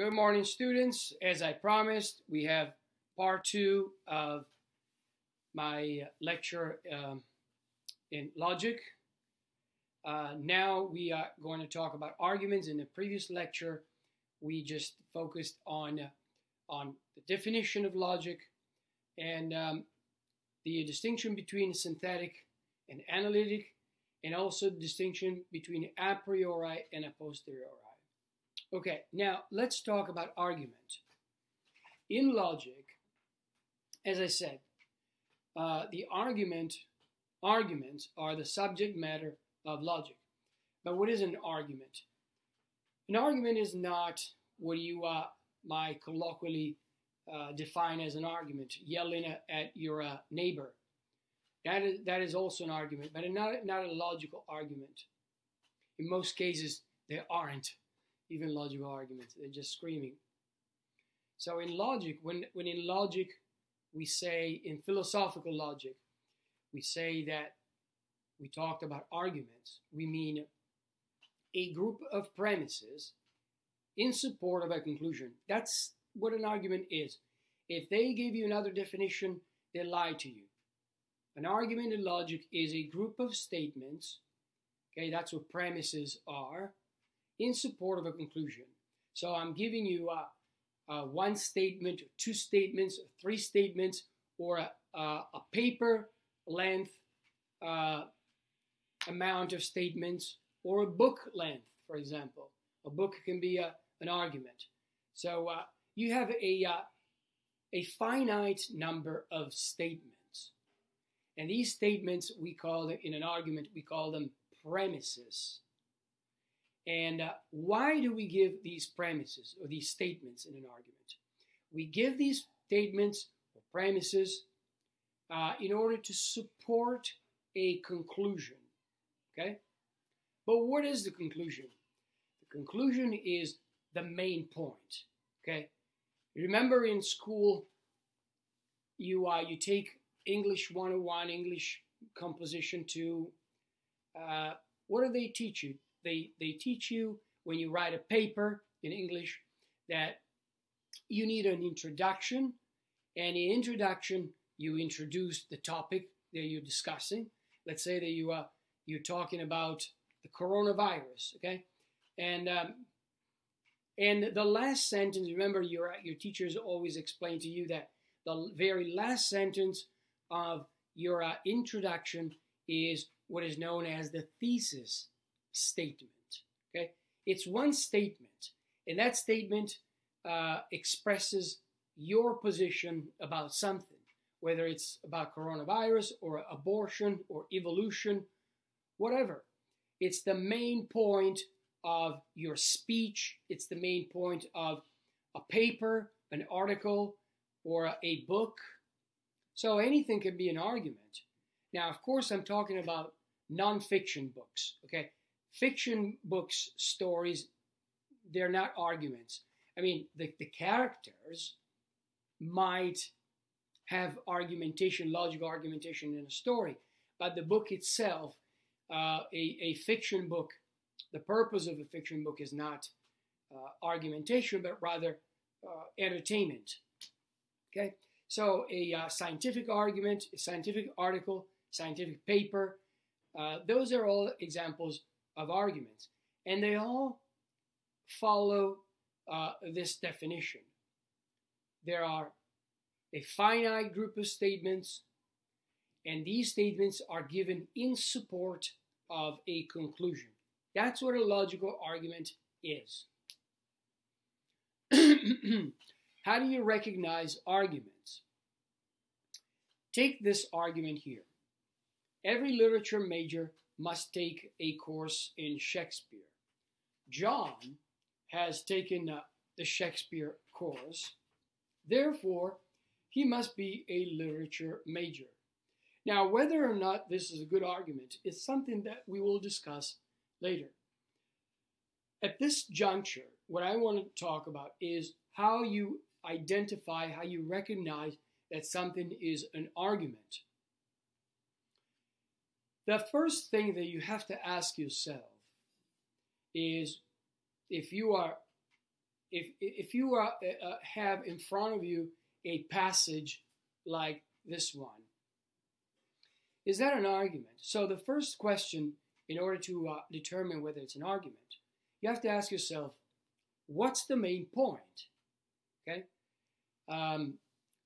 Good morning, students. As I promised, we have part 2 of my lecture in logic. Now we are going to talk about arguments. In the previous lecture, we just focused on the definition of logic and the distinction between synthetic and analytic, and also the distinction between a priori and a posteriori. Okay, now let's talk about argument. In logic, as I said, the arguments are the subject matter of logic. But what is an argument? An argument is not what you might colloquially define as an argument, yelling at your neighbor. That is also an argument, but not a logical argument. In most cases, there aren't even logical arguments. They're just screaming. So in logic, when in logic we say, in philosophical logic, we say that we talked about arguments, we mean a group of premises in support of a conclusion. That's what an argument is. If they give you another definition, they lie to you. An argument in logic is a group of statements, okay, that's what premises are, in support of a conclusion. So I'm giving you one statement, or two statements, or three statements, or a paper length amount of statements, or a book length, for example. A book can be an argument. So you have a finite number of statements. And these statements, we call them, in an argument, we call them premises. And why do we give these premises or these statements in an argument? We give these statements or premises in order to support a conclusion, okay? But what is the conclusion? The conclusion is the main point, okay? Remember in school, you take English 101, English Composition 2. What do they teach you? They teach you when you write a paper in English that you need an introduction, and in introduction you introduce the topic that you're discussing. Let's say that you're talking about the coronavirus, okay? And the last sentence, remember your teachers always explain to you that the very last sentence of your introduction is what is known as the thesis statement, okay? It's one statement, and that statement expresses your position about something, whether it's about coronavirus or abortion or evolution, whatever. It's the main point of your speech. It's the main point of a paper, an article, or a book. So anything can be an argument. Now, of course, I'm talking about non-fiction books, okay? Fiction books, stories, they're not arguments. I mean, the characters might have argumentation, logical argumentation in a story, but the book itself, a fiction book, the purpose of a fiction book is not argumentation, but rather entertainment, okay? So a scientific argument, a scientific article, scientific paper, those are all examples of arguments, and they all follow this definition. There are a finite group of statements, and these statements are given in support of a conclusion. That's what a logical argument is. How do you recognize arguments? Take this argument here. Every literature major must take a course in Shakespeare. John has taken the Shakespeare course. Therefore, he must be a literature major. Now, whether or not this is a good argument is something that we will discuss later. At this juncture, what I want to talk about is how you identify, how you recognize that something is an argument. The first thing that you have to ask yourself is if you are if you have in front of you a passage like this one, is that an argument? So the first question, in order to determine whether it's an argument, you have to ask yourself, what's the main point? Okay?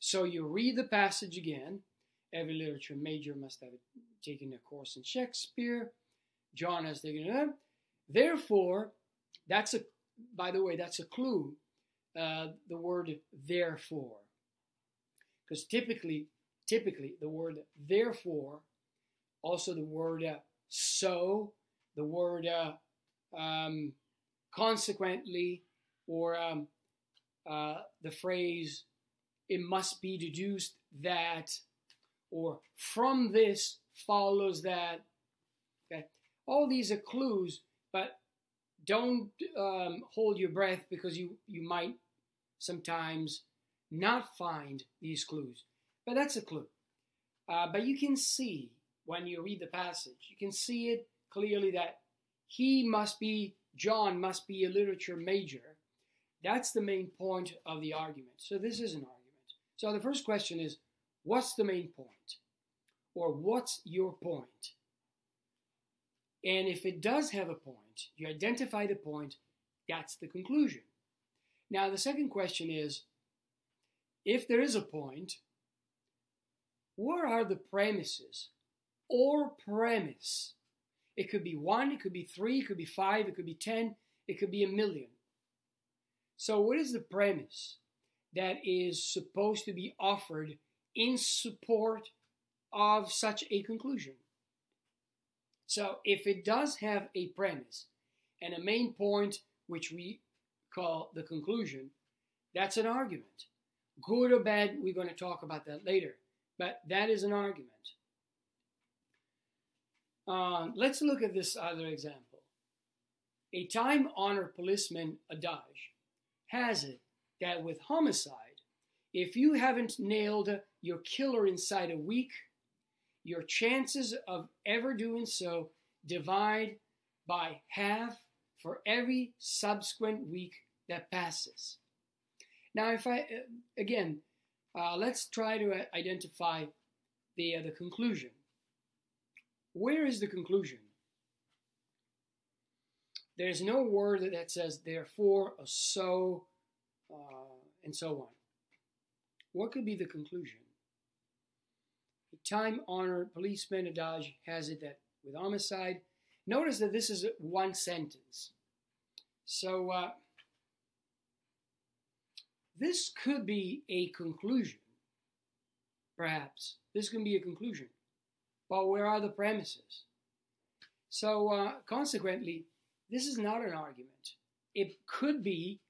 So you read the passage again. Every literature major must have taken a course in Shakespeare. John has taken it. Therefore, by the way, that's a clue, the word therefore. Because typically, the word therefore, also the word so, the word consequently, or the phrase, it must be deduced that, or from this follows that. Okay, all these are clues, but don't hold your breath, because you might sometimes not find these clues. But that's a clue. But you can see, when you read the passage, you can see it clearly that John must be a literature major. That's the main point of the argument. So this is an argument. So the first question is, what's the main point? Or what's your point? And if it does have a point, you identify the point, that's the conclusion. Now the second question is, if there is a point, what are the premises or premise? It could be 1, it could be 3, it could be 5, it could be 10, it could be 1,000,000. So what is the premise that is supposed to be offered in support of such a conclusion? So if it does have a premise and a main point, which we call the conclusion, that's an argument. Good or bad, we're going to talk about that later, but that is an argument. Let's look at this other example. A time-honored policeman adage has it that with homicide, if you haven't nailed your killer inside a week, your chances of ever doing so divide by half for every subsequent week that passes. Now, let's try to identify the conclusion. Where is the conclusion? There's no word that says therefore, or so, and so on. What could be the conclusion? A time-honored policeman adage has it that with homicide, notice that this is one sentence. So this could be a conclusion, perhaps. This can be a conclusion. But where are the premises? So consequently, this is not an argument. It could be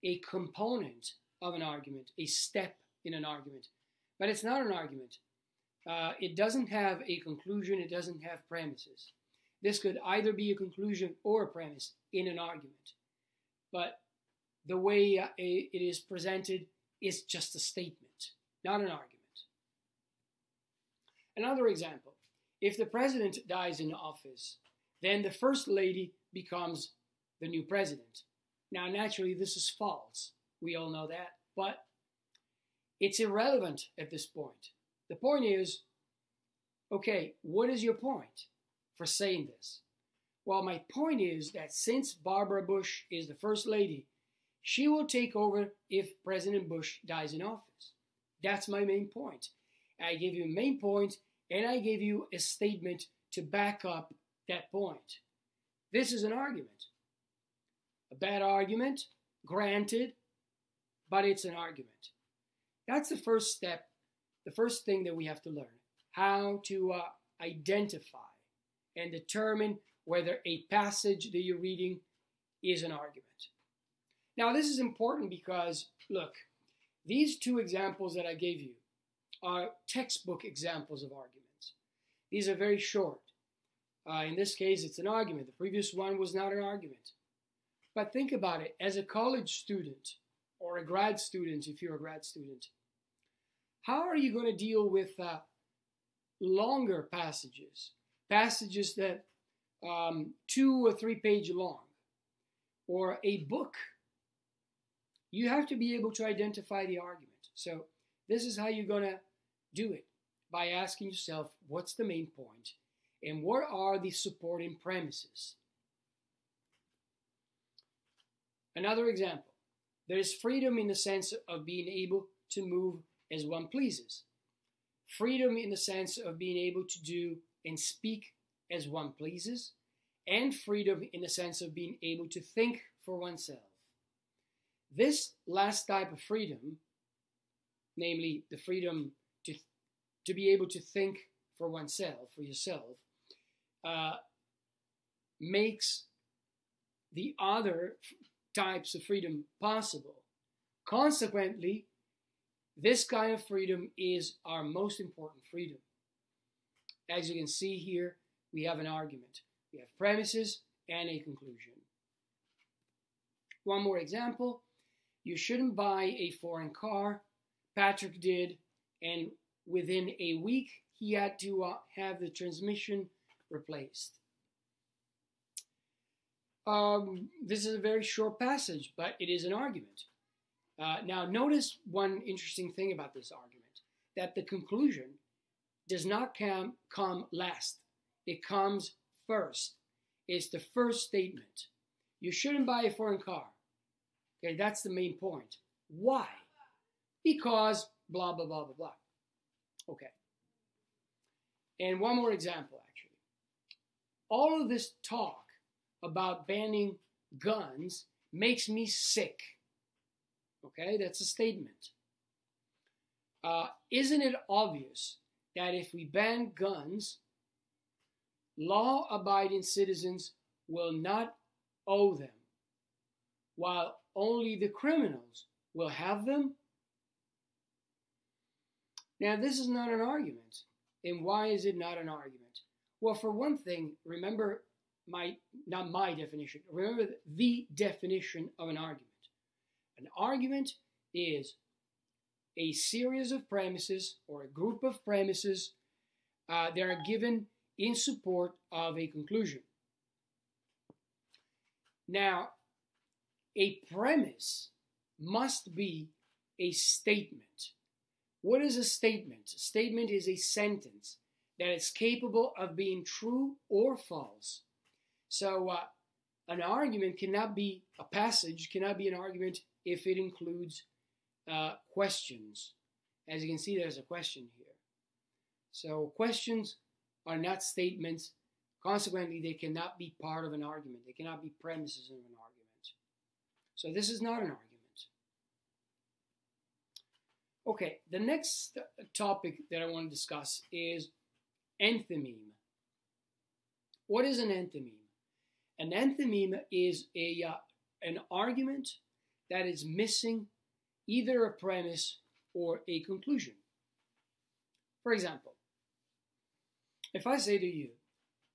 a component of an argument, a step in an argument, but it's not an argument. It doesn't have a conclusion, it doesn't have premises. This could either be a conclusion or a premise in an argument. But the way it is presented is just a statement, not an argument. Another example, if the president dies in office, then the first lady becomes the new president. Now, naturally, this is false. We all know that, but it's irrelevant at this point. The point is, okay, what is your point for saying this? Well, my point is that since Barbara Bush is the first lady, she will take over if President Bush dies in office. That's my main point. I gave you a main point, and I gave you a statement to back up that point. This is an argument. A bad argument, granted, but it's an argument. That's the first step, the first thing that we have to learn, how to identify and determine whether a passage that you're reading is an argument. Now, this is important because, look, these two examples that I gave you are textbook examples of arguments. These are very short. In this case, it's an argument. The previous one was not an argument. But think about it. As a college student, or a grad student, if you're a grad student, how are you going to deal with longer passages? Passages that 2 or 3 pages long, or a book you have to be able to identify the argument. So this is how you're going to do it, by asking yourself, what's the main point and what are the supporting premises? Another example, there is freedom in the sense of being able to move as one pleases. Freedom in the sense of being able to do and speak as one pleases, and freedom in the sense of being able to think for oneself. This last type of freedom, namely the freedom to be able to think for oneself, for yourself, makes the other types of freedom possible. Consequently, this kind of freedom is our most important freedom. As you can see here, we have an argument. We have premises and a conclusion. One more example. You shouldn't buy a foreign car. Patrick did, and within a week, he had to have the transmission replaced. This is a very short passage, but it is an argument. Now, notice one interesting thing about this argument, that the conclusion does not come last. It comes first. It's the first statement. You shouldn't buy a foreign car. Okay, that's the main point. Why? Because blah, blah, blah, blah, blah. Okay. And one more example, actually. All of this talk about banning guns makes me sick. Okay, that's a statement. Isn't it obvious that if we ban guns, law-abiding citizens will not owe them, while only the criminals will have them? Now, this is not an argument. And why is it not an argument? Well, for one thing, remember not my definition, remember the definition of an argument. An argument is a series of premises or a group of premises that are given in support of a conclusion. Now, a premise must be a statement. What is a statement? A statement is a sentence that is capable of being true or false. So an argument cannot be, a passage cannot be an argument if it includes questions. As you can see, there's a question here. So questions are not statements. Consequently, they cannot be part of an argument. They cannot be premises of an argument. So this is not an argument. Okay, the next topic that I want to discuss is enthymeme. What is an enthymeme? An enthymeme is an argument that is missing either a premise or a conclusion. For example, if I say to you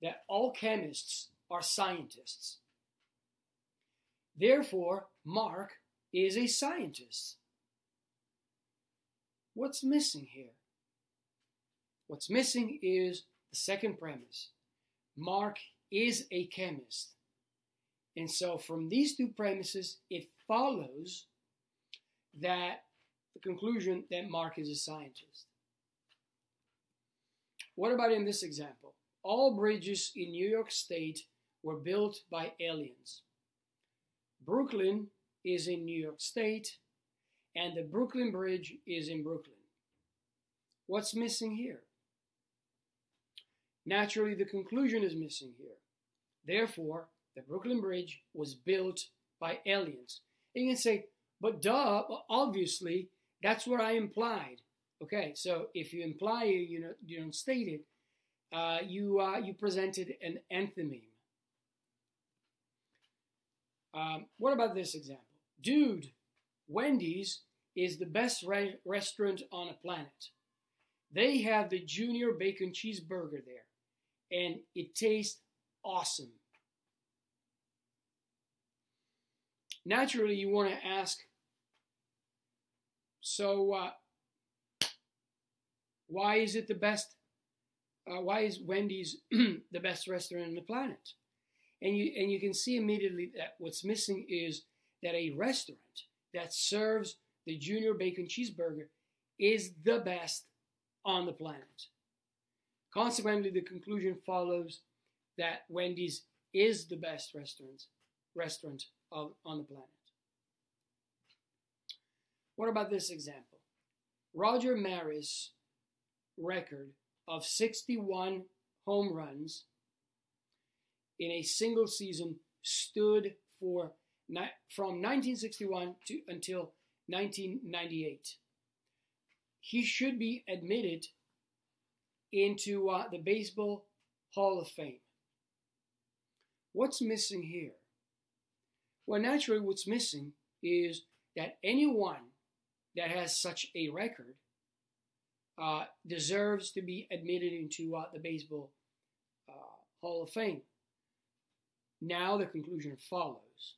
that all chemists are scientists, therefore Mark is a scientist, what's missing here? What's missing is the second premise. Mark is a chemist. And so from these two premises, it follows that the conclusion that Mark is a scientist. What about in this example? All bridges in New York State were built by aliens. Brooklyn is in New York State, and the Brooklyn Bridge is in Brooklyn. What's missing here? Naturally, the conclusion is missing here. Therefore, the Brooklyn Bridge was built by aliens. And you can say, but duh, obviously, that's what I implied. Okay, so if you imply you don't state it, you presented an enthymeme. What about this example? Dude, Wendy's is the best restaurant on the planet. They have the junior bacon cheeseburger there, and it tastes awesome. Naturally, you want to ask, so why is it the best? Why is Wendy's the best restaurant on the planet? And you can see immediately that what's missing is that a restaurant that serves the Junior Bacon Cheeseburger is the best on the planet. Consequently, the conclusion follows that Wendy's is the best restaurant on the planet. What about this example? Roger Maris' record of 61 home runs in a single season stood from 1961 until 1998. He should be admitted into the Baseball Hall of Fame. What's missing here? Well, naturally, what's missing is that anyone that has such a record deserves to be admitted into the Baseball Hall of Fame. Now the conclusion follows.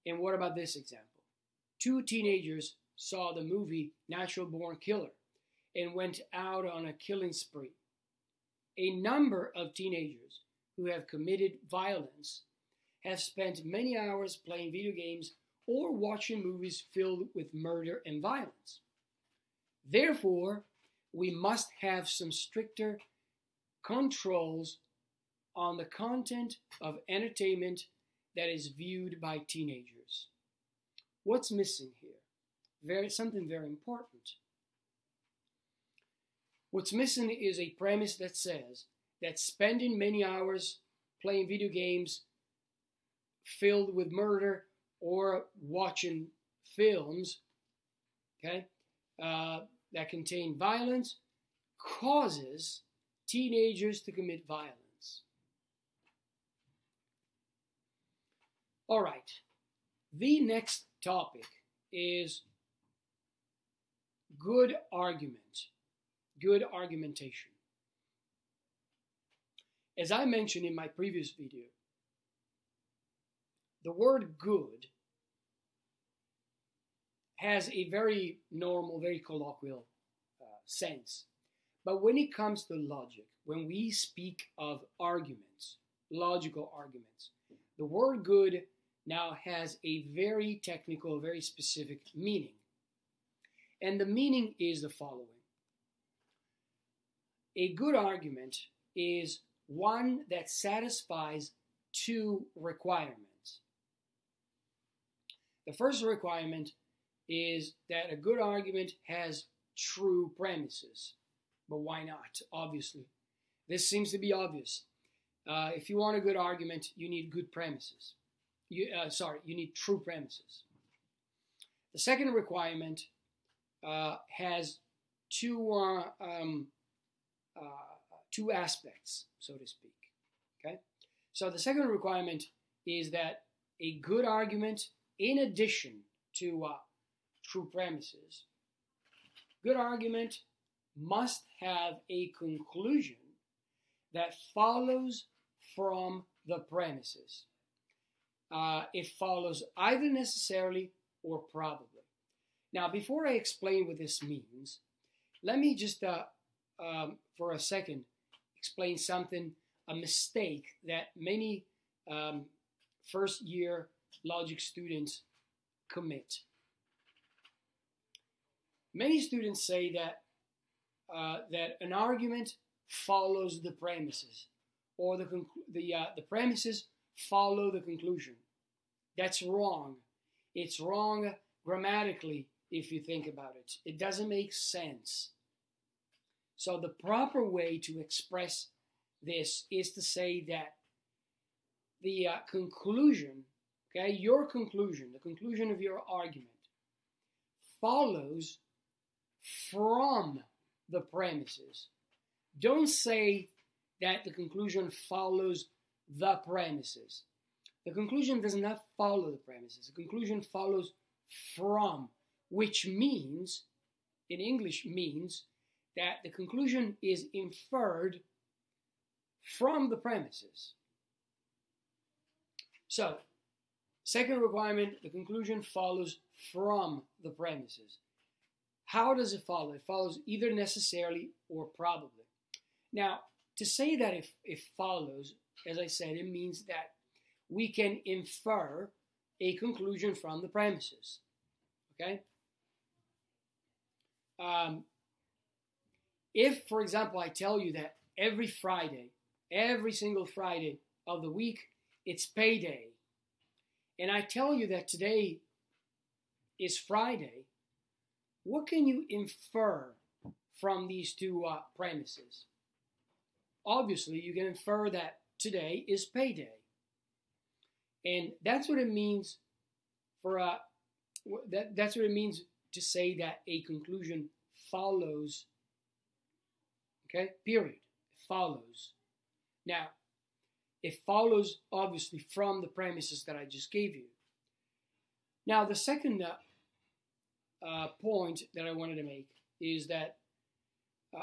And what about this example? Two teenagers saw the movie Natural Born Killer and went out on a killing spree. A number of teenagers who have committed violence have spent many hours playing video games or watching movies filled with murder and violence. Therefore, we must have some stricter controls on the content of entertainment that is viewed by teenagers. What's missing here? Something very important. What's missing is a premise that says that spending many hours playing video games filled with murder or watching films, that contain violence causes teenagers to commit violence. All right, the next topic is good argument, good argumentation. As I mentioned in my previous video, the word good has a very normal, very colloquial sense. But when it comes to logic, when we speak of arguments, logical arguments, the word good now has a very technical, very specific meaning. And the meaning is the following. A good argument is one that satisfies two requirements. The first requirement is that a good argument has true premises. But why not? Obviously. This seems to be obvious. If you want a good argument, you need good premises. You need true premises. The second requirement has two aspects, so to speak. Okay? So the second requirement is that a good argument, in addition to true premises, good argument must have a conclusion that follows from the premises. It follows either necessarily or probably. Now, before I explain what this means, let me just, for a second, explain something, a mistake that many first-year logic students commit. Many students say that an argument follows the premises, or the premises follow the conclusion. That's wrong. It's wrong grammatically if you think about it. It doesn't make sense. So the proper way to express this is to say that the conclusion, your conclusion, the conclusion of your argument, follows from the premises. Don't say that the conclusion follows the premises. The conclusion does not follow the premises. The conclusion follows from, which means, in English, means that the conclusion is inferred from the premises. So, second requirement, the conclusion follows from the premises. How does it follow? It follows either necessarily or probably. Now, to say that it follows, as I said, it means that we can infer a conclusion from the premises. Okay? If, for example, I tell you that every Friday, every single Friday of the week, it's payday, and I tell you that today is Friday, what can you infer from these two premises? Obviously, you can infer that today is payday. And that's what it means that's what it means to say that a conclusion follows. Okay, period. It follows. Now, it follows obviously from the premises that I just gave you. Now, the second point that I wanted to make is that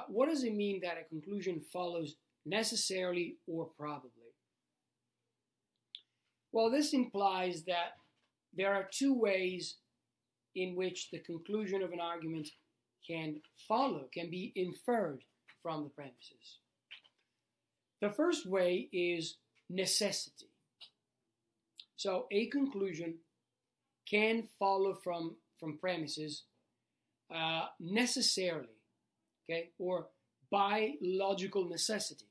what does it mean that a conclusion follows necessarily or probably? Well, this implies that there are two ways in which the conclusion of an argument can follow, can be inferred from the premises. The first way is necessity. So a conclusion can follow from premises necessarily, okay, or by logical necessity.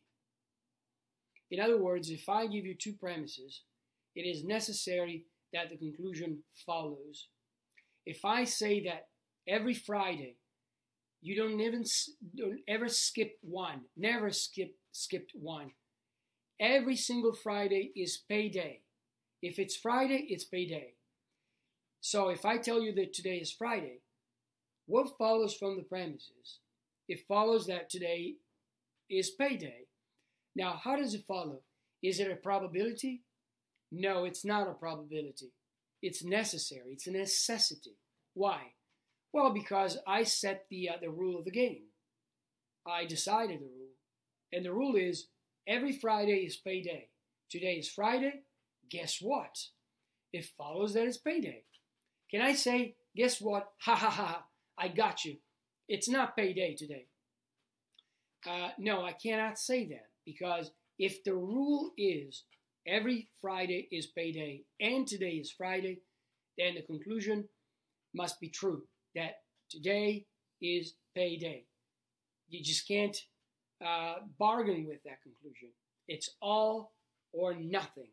In other words, if I give you two premises, it is necessary that the conclusion follows. If I say that every Friday you don't ever skip one, never skipped one, every single Friday is payday. If it's Friday, it's payday. So if I tell you that today is Friday, what follows from the premises? It follows that today is payday. Now, how does it follow? Is it a probability? No, it's not a probability. It's necessary. It's a necessity. Why? Well, because I set the rule of the game. I decided the rule. And the rule is every Friday is payday. Today is Friday. Guess what? It follows that it's payday. Can I say, guess what? Ha ha ha, I got you. It's not payday today. No, I cannot say that, because if the rule is every Friday is payday and today is Friday, then the conclusion must be true, that today is payday. You just can't bargain with that conclusion. It's all or nothing.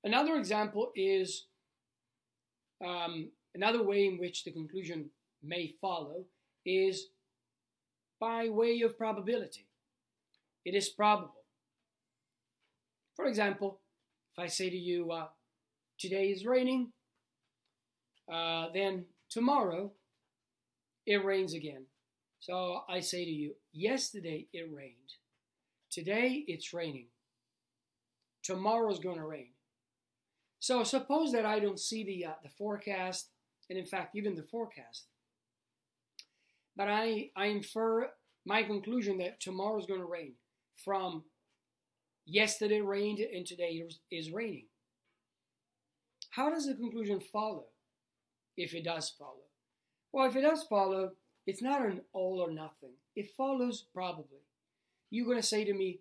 Another example is another way in which the conclusion may follow is by way of probability. It is probable. For example, if I say to you, today is raining, then tomorrow it rains again. So I say to you, yesterday it rained. Today it's raining. Tomorrow's going to rain. So suppose that I don't see the forecast, and in fact even the forecast, but I infer my conclusion that tomorrow's going to rain from yesterday rained and today is raining. How does the conclusion follow, if it does follow? Well, if it does follow, it's not an all or nothing. It follows probably. You're going to say to me,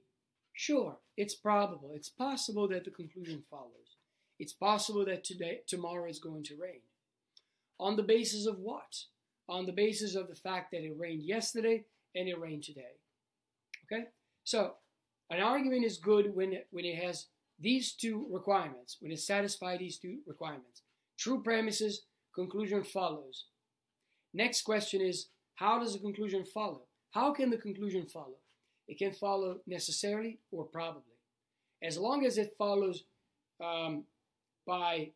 sure, it's probable. It's possible that the conclusion follows. It's possible that tomorrow is going to rain. On the basis of what? On the basis of the fact that it rained yesterday and it rained today. Okay? So, an argument is good when it has these two requirements, when it satisfies these two requirements. True premises, conclusion follows. Next question is, how does the conclusion follow? How can the conclusion follow? It can follow necessarily or probably. As long as it follows by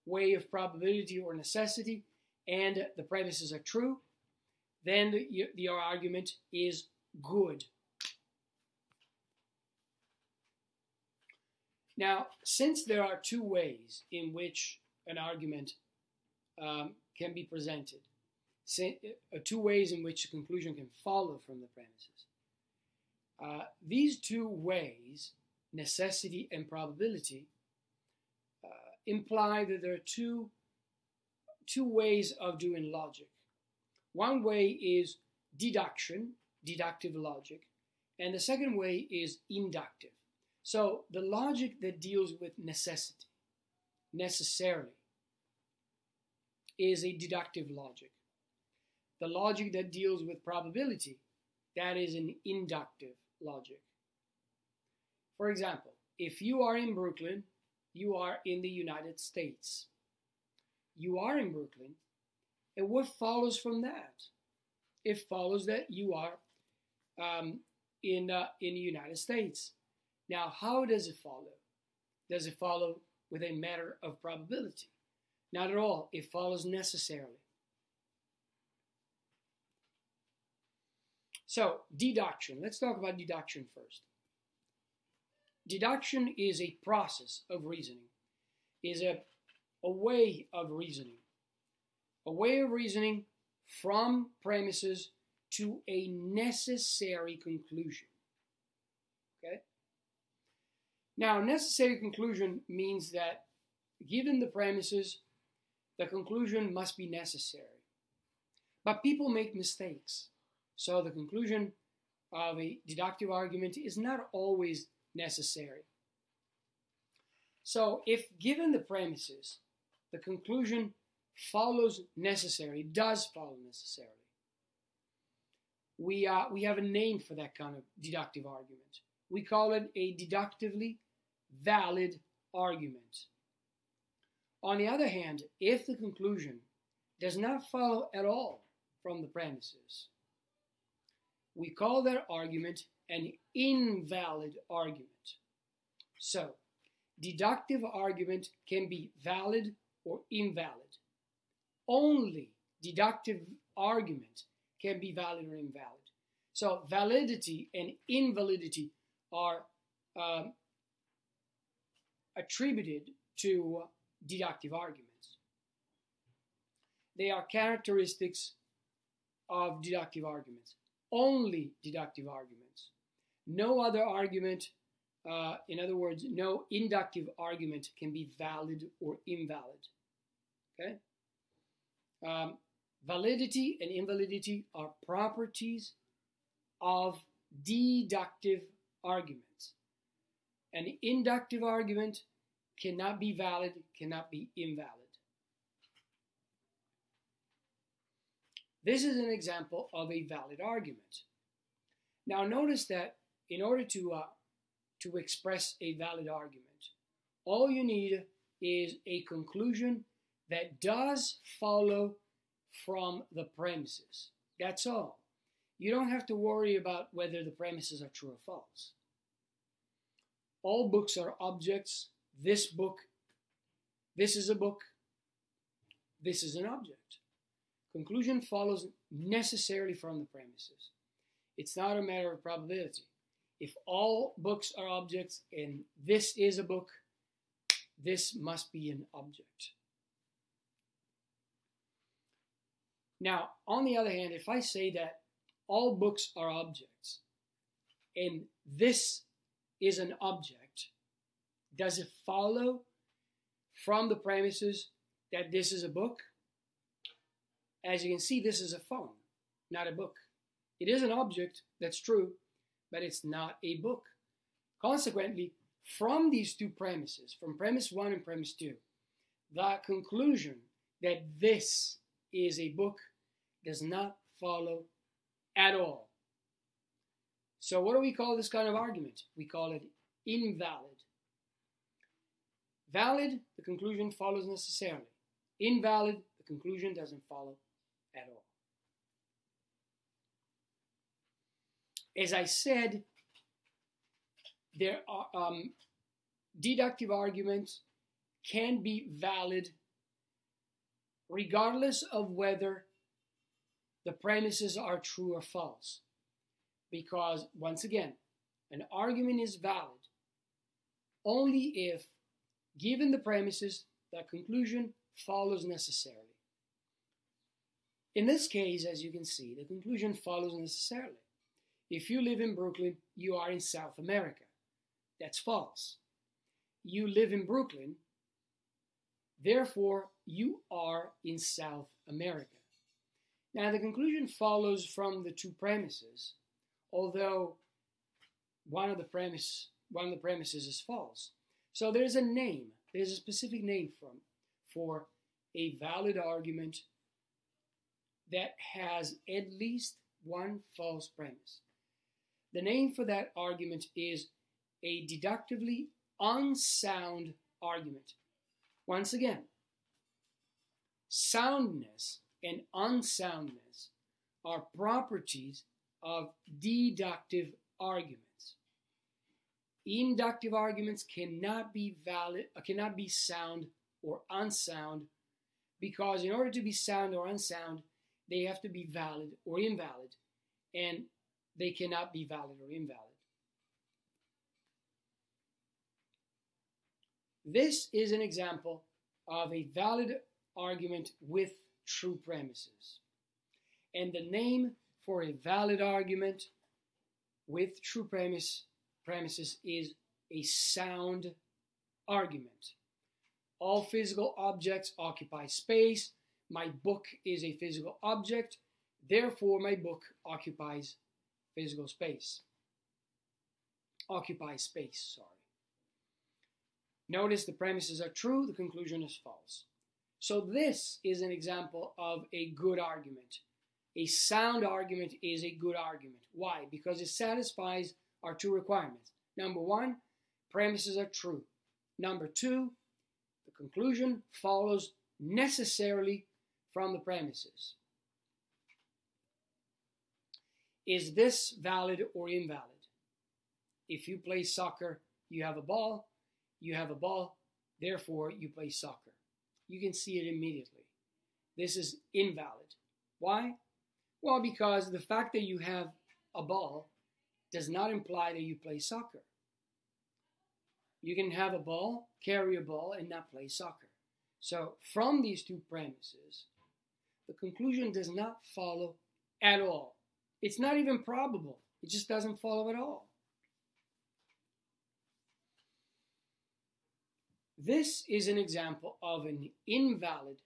way of probability or necessity, and the premises are true, then the argument is good. Now, since there are two ways in which an argument can be presented, two ways in which a conclusion can follow from the premises, these two ways, necessity and probability, imply that there are two ways of doing logic. One way is deduction, deductive logic, and the second way is inductive. So the logic that deals with necessity, necessarily, is a deductive logic. The logic that deals with probability, that is an inductive logic. For example, if you are in Brooklyn, you are in the United States. You are in Brooklyn, and what follows from that? It follows that you are in the United States. Now, how does it follow? Does it follow with a matter of probability? Not at all. It follows necessarily. So, deduction. Let's talk about deduction first. Deduction is a process of reasoning, is a way of reasoning. A way of reasoning from premises to a necessary conclusion. Okay? Now, necessary conclusion means that given the premises, the conclusion must be necessary. But people make mistakes. So the conclusion of a deductive argument is not always necessary. So if given the premises, the conclusion follows necessary, does follow necessarily, we have a name for that kind of deductive argument. We call it a deductively valid argument. On the other hand, if the conclusion does not follow at all from the premises, we call that argument an invalid argument. So, deductive argument can be valid or invalid. Only deductive argument can be valid or invalid. So, validity and invalidity are attributed to deductive arguments. They are characteristics of deductive arguments. Only deductive arguments. No other argument, in other words, no inductive argument can be valid or invalid. Okay? Validity and invalidity are properties of deductive arguments. An inductive argument cannot be valid, cannot be invalid. This is an example of a valid argument. Now notice that in order to express a valid argument, all you need is a conclusion that does follow from the premises. That's all. You don't have to worry about whether the premises are true or false. All books are objects. This book, this is a book, this is an object. Conclusion follows necessarily from the premises. It's not a matter of probability. If all books are objects and this is a book, this must be an object. Now, on the other hand, if I say that all books are objects and this is an object, does it follow from the premises that this is a book? As you can see, this is a phone, not a book. It is an object, that's true, but it's not a book. Consequently, from these two premises, from premise 1 and premise 2, the conclusion that this is a book does not follow at all. So what do we call this kind of argument? We call it invalid. Valid, the conclusion follows necessarily. Invalid, the conclusion doesn't follow at all. As I said, there are deductive arguments can be valid regardless of whether the premises are true or false. Because, once again, an argument is valid only if, given the premises, the conclusion follows necessarily. In this case, as you can see, the conclusion follows necessarily. If you live in Brooklyn, you are in South America. That's false. You live in Brooklyn, therefore you are in South America. Now the conclusion follows from the two premises, although one of the premises one of the premises is false. So there's a name, there's a specific name for a valid argument that has at least one false premise. The name for that argument is a deductively unsound argument. Once again, soundness and unsoundness are properties of deductive arguments. Inductive arguments cannot be valid, cannot be sound or unsound, because in order to be sound or unsound, they have to be valid or invalid, and they cannot be valid or invalid. This is an example of a valid argument with true premises. And the name for a valid argument with true premises is a sound argument. All physical objects occupy space. My book is a physical object. Therefore, my book occupies physical space. Occupies space, sorry. Notice the premises are true, the conclusion is false. So this is an example of a good argument. A sound argument is a good argument. Why? Because it satisfies our two requirements. Number one, premises are true. Number two, the conclusion follows necessarily from the premises. Is this valid or invalid? If you play soccer, you have a ball, therefore you play soccer. You can see it immediately. This is invalid. Why? Well, because the fact that you have a ball does not imply that you play soccer. You can have a ball, carry a ball, and not play soccer. So from these two premises, the conclusion does not follow at all. It's not even probable. It just doesn't follow at all. This is an example of an invalid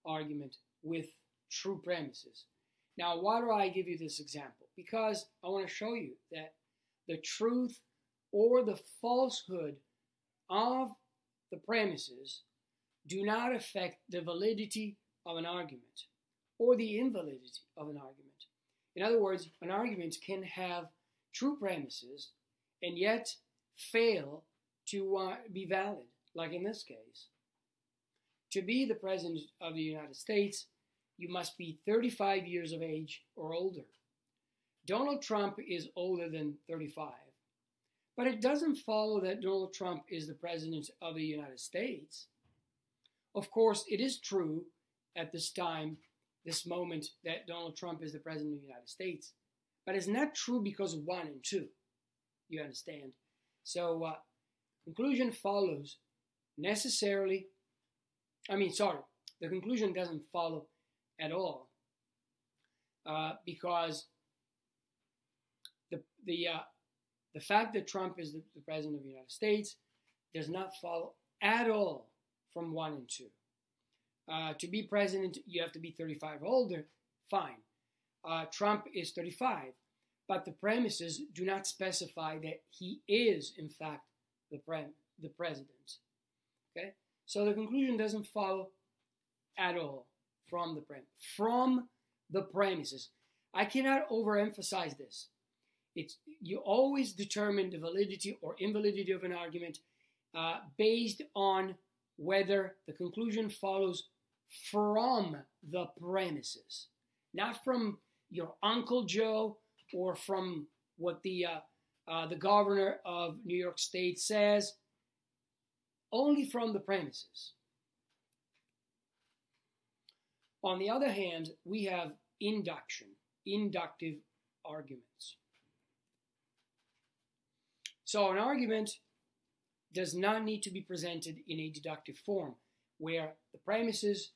argument with true premises. Now, why do I give you this example? Because I want to show you that the truth or the falsehood of the premises do not affect the validity of an argument or the invalidity of an argument. In other words, an argument can have true premises and yet fail to be valid, like in this case. To be the President of the United States, you must be 35 years of age or older. Donald Trump is older than 35, but it doesn't follow that Donald Trump is the President of the United States. Of course, it is true at this time, this moment, that Donald Trump is the President of the United States, but it's not true because of 1 and 2, you understand? So, conclusion follows necessarily, the conclusion doesn't follow at all, because the fact that Trump is the President of the United States does not follow at all from 1 and 2. To be president, you have to be 35 or older, fine. Trump is 35, but the premises do not specify that he is, in fact, the president. Okay? So the conclusion doesn't follow at all from the premises. I cannot overemphasize this. You always determine the validity or invalidity of an argument based on whether the conclusion follows from the premises, not from your Uncle Joe or from what the governor of New York State says, only from the premises. On the other hand, we have inductive arguments. So an argument does not need to be presented in a deductive form, where the premises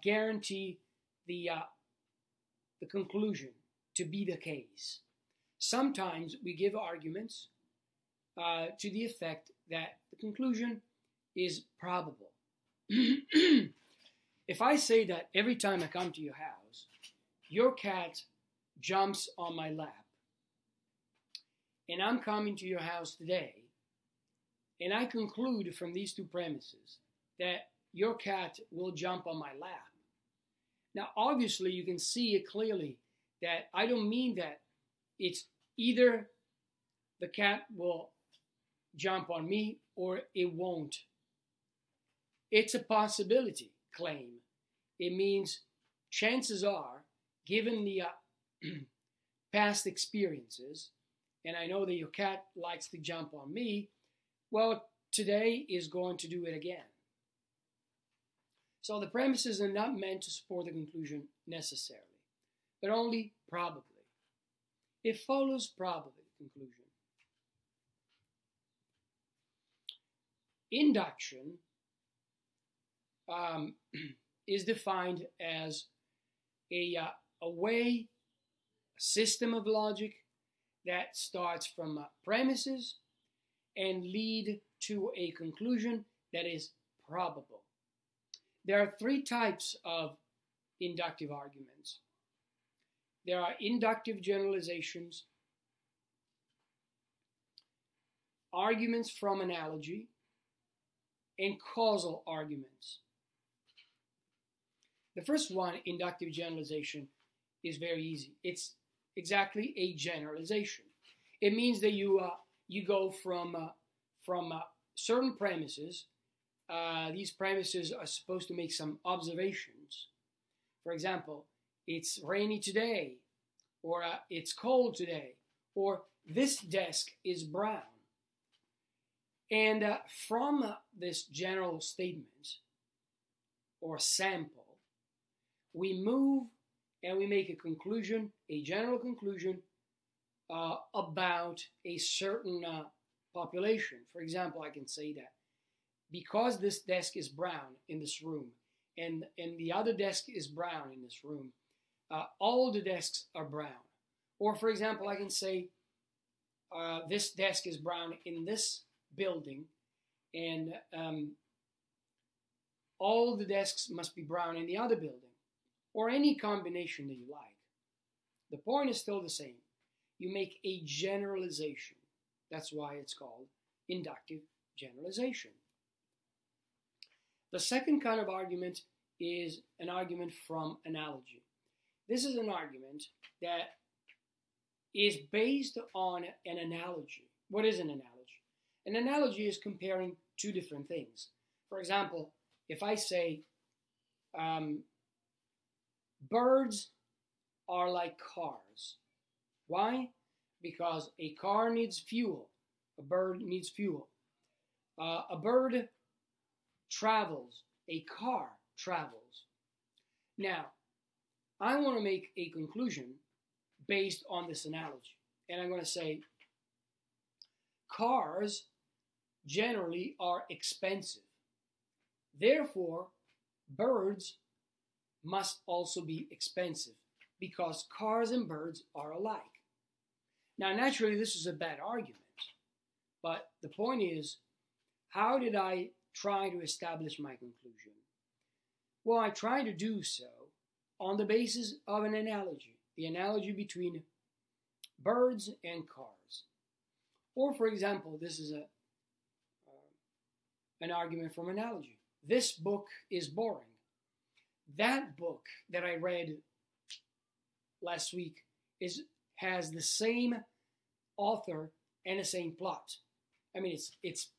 guarantee the conclusion to be the case. Sometimes we give arguments to the effect that the conclusion is probable. If I say that every time I come to your house, your cat jumps on my lap, and I'm coming to your house today, and I conclude from these two premises that your cat will jump on my lap. Now, obviously, you can see it clearly that I don't mean that it's either the cat will jump on me or it won't. It's a possibility claim. It means chances are, given the past experiences, and I know that your cat likes to jump on me, well, today is going to do it again. So the premises are not meant to support the conclusion necessarily, but only probably. It follows probably the conclusion. Induction is defined as a way, a system of logic that starts from premises and lead to a conclusion that is probable. There are three types of inductive arguments. There are inductive generalizations, arguments from analogy, and causal arguments. The first one, inductive generalization, is very easy. It's exactly a generalization. It means that you go from certain premises. These premises are supposed to make some observations. For example, it's rainy today, or it's cold today, or this desk is brown. And from this general statement or sample, we move and we make a conclusion, a general conclusion about a certain population. For example, I can say that because this desk is brown in this room and the other desk is brown in this room, all the desks are brown. Or for example, I can say this desk is brown in this building and all the desks must be brown in the other building, or any combination that you like. The point is still the same. You make a generalization. That's why it's called inductive generalization. The second kind of argument is an argument from analogy. This is an argument that is based on an analogy. What is an analogy? An analogy is comparing two different things. For example, if I say, birds are like cars. Why? Because a car needs fuel. A bird needs fuel. A bird travels. A car travels. Now, I want to make a conclusion based on this analogy. And I'm going to say, cars generally are expensive. Therefore, birds must also be expensive because cars and birds are alike. Now, naturally, this is a bad argument, but the point is, how did I try to establish my conclusion? Well, I try to do so on the basis of an analogy, the analogy between birds and cars. Or, for example, this is an argument from analogy. This book is boring. That book that I read last week has the same author and the same plot. I mean, it's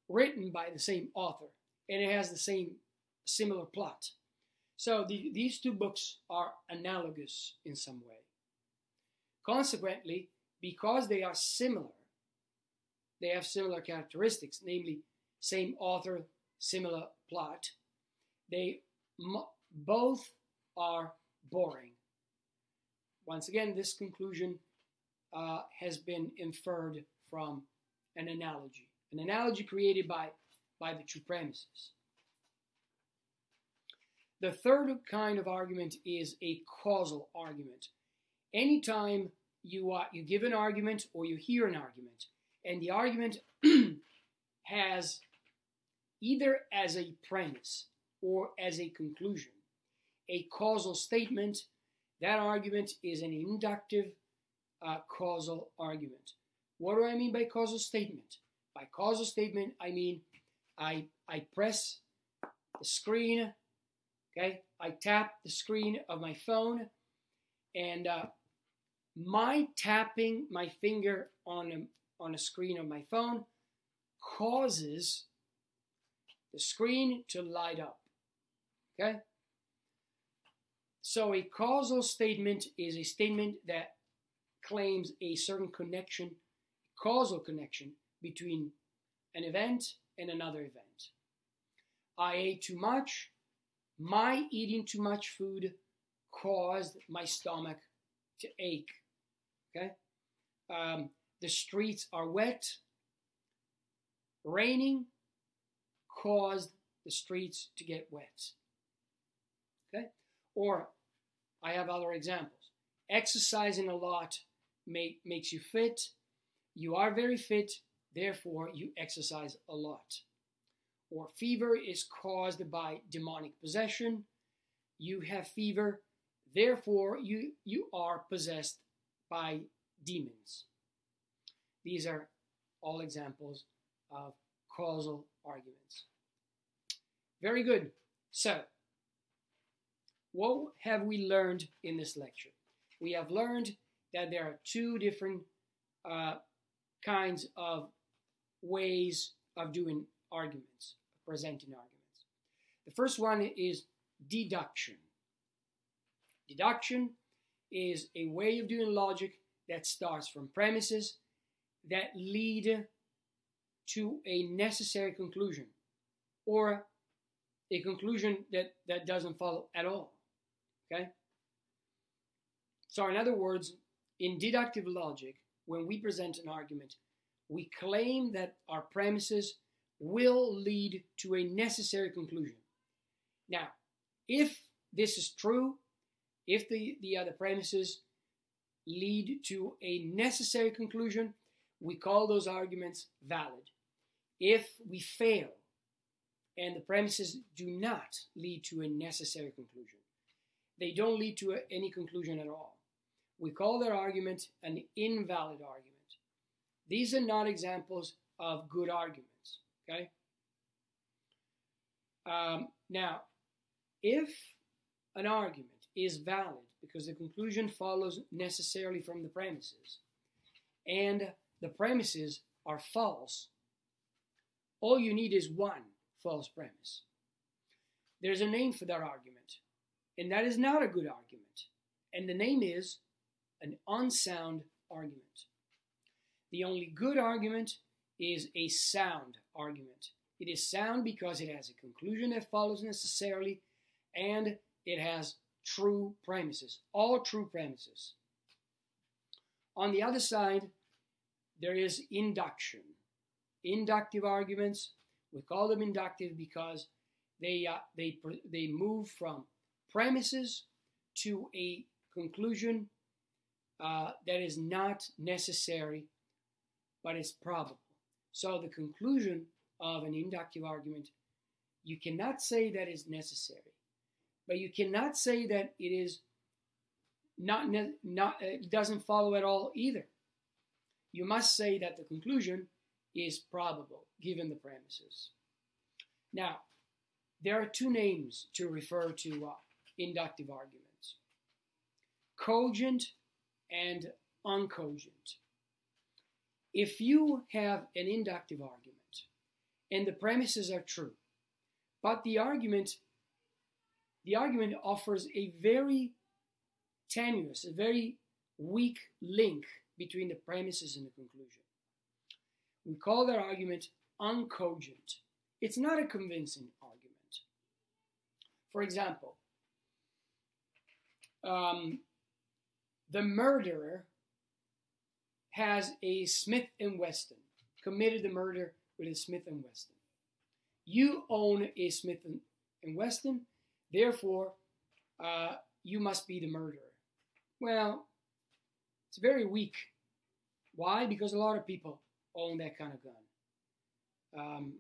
written by the same author and it has the same similar plot. So these two books are analogous in some way. Consequently, because they are similar, they have similar characteristics, namely same author, similar plot, they both are boring. Once again, this conclusion has been inferred from an analogy created by the two premises. The third kind of argument is a causal argument. Anytime you give an argument or you hear an argument, and the argument has either as a premise or as a conclusion a causal statement, that argument is an inductive causal argument. What do I mean by causal statement? By causal statement, I mean I press the screen, okay? I tap the screen of my phone, and my tapping my finger on a screen of my phone causes the screen to light up, okay? So a causal statement is a statement that claims a certain connection, causal connection, between an event and another event. I ate too much. My eating too much food caused my stomach to ache. Okay? The streets are wet. Raining caused the streets to get wet. Okay? Or I have other examples. Exercising a lot makes you fit. You are very fit, therefore you exercise a lot. Or fever is caused by demonic possession. You have fever, therefore you are possessed by demons. These are all examples of causal arguments. Very good. So, what have we learned in this lecture? We have learned that there are two different kinds of ways of doing arguments, presenting arguments. The first one is deduction. Deduction is a way of doing logic that starts from premises that lead to a necessary conclusion, or a conclusion that doesn't follow at all. Okay? So in other words, in deductive logic, when we present an argument, we claim that our premises will lead to a necessary conclusion. Now, if this is true, if the other premises lead to a necessary conclusion, we call those arguments valid. If we fail and the premises do not lead to a necessary conclusion, they don't lead to any conclusion at all, we call their argument an invalid argument. These are not examples of good arguments, okay? Now, if an argument is valid because the conclusion follows necessarily from the premises, and the premises are false, all you need is one false premise. There's a name for that argument, and that is not a good argument, and the name is an unsound argument. The only good argument is a sound argument. It is sound because it has a conclusion that follows necessarily, and it has true premises, all true premises. On the other side, there is induction. Inductive arguments, we call them inductive because they move from premises to a conclusion that is not necessary, but is probable. So the conclusion of an inductive argument, you cannot say that is necessary, but you cannot say that it is it doesn't follow at all either. You must say that the conclusion is probable, given the premises. Now, there are two names to refer to inductive arguments: cogent and uncogent. If you have an inductive argument and the premises are true, but the argument offers a very tenuous, a very weak link between the premises and the conclusion, we call that argument uncogent. It's not a convincing argument. For example, the murderer has a Smith & Wesson, committed the murder with a Smith & Wesson. You own a Smith & Wesson, therefore you must be the murderer. Well, it's very weak. Why? Because a lot of people own that kind of gun.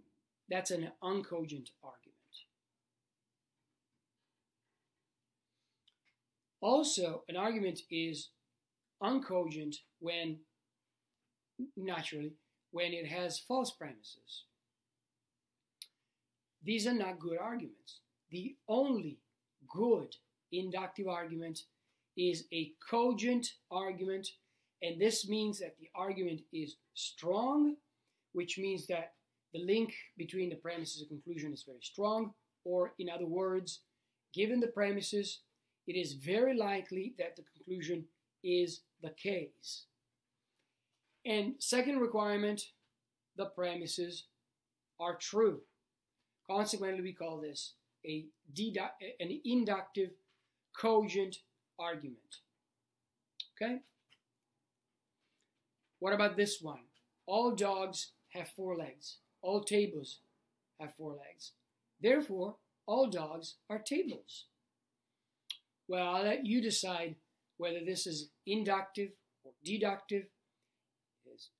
That's an uncogent argument. Also, an argument is uncogent when, naturally, when it has false premises. These are not good arguments. The only good inductive argument is a cogent argument, and this means that the argument is strong, which means that the link between the premises and conclusion is very strong, or in other words, given the premises, it is very likely that the conclusion is the case. And second requirement, the premises are true. Consequently, we call this an inductive cogent argument. Okay? What about this one? All dogs have 4 legs. All tables have 4 legs. Therefore, all dogs are tables. Well, I'll let you decide whether this is inductive or deductive, is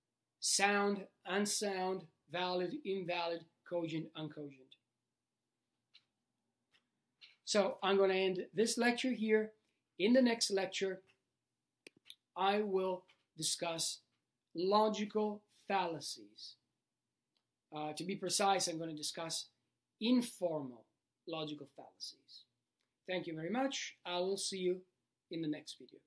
sound, unsound, valid, invalid, cogent, uncogent. So I'm going to end this lecture here. In the next lecture, I will discuss logical fallacies. To be precise, I'm going to discuss informal logical fallacies. Thank you very much. I will see you in the next video.